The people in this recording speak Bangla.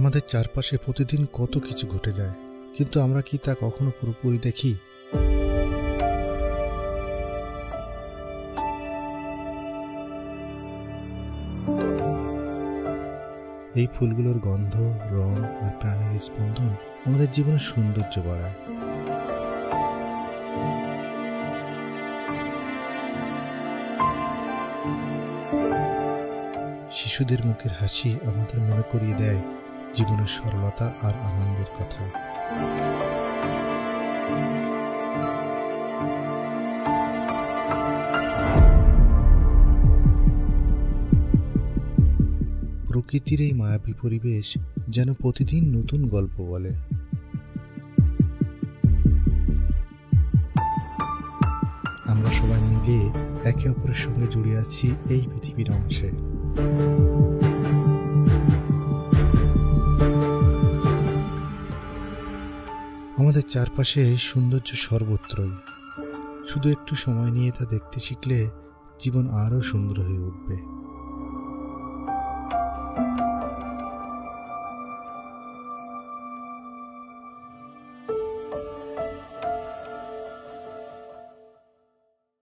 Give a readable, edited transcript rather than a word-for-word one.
আমাদের চারপাশে প্রতিদিন কত কিছু ঘটে যায়, কিন্তু আমরা কি তা কখনো পুরোপুরি দেখি? এই ফুলগুলোর গন্ধ, রং আর প্রাণের স্পন্দন আমাদের জীবনের সৌন্দর্য বাড়ায়। শিশুদের মুখের হাসি আমাদের মনে করিয়ে দেয় জীবনের সরলতা আর আনন্দের কথা। প্রকৃতির এই মায়াবী পরিবেশ যেন প্রতিদিন নতুন গল্প বলে। আমরা সবাই মিলে একে অপরের সঙ্গে জুড়ে আছি এই পৃথিবীর অংশে। আমাদের চারপাশে সৌন্দর্য সর্বত্রই, শুধু একটু সময় নিয়ে তা দেখতে শিখলে জীবন আরও সুন্দর হয়ে উঠবে।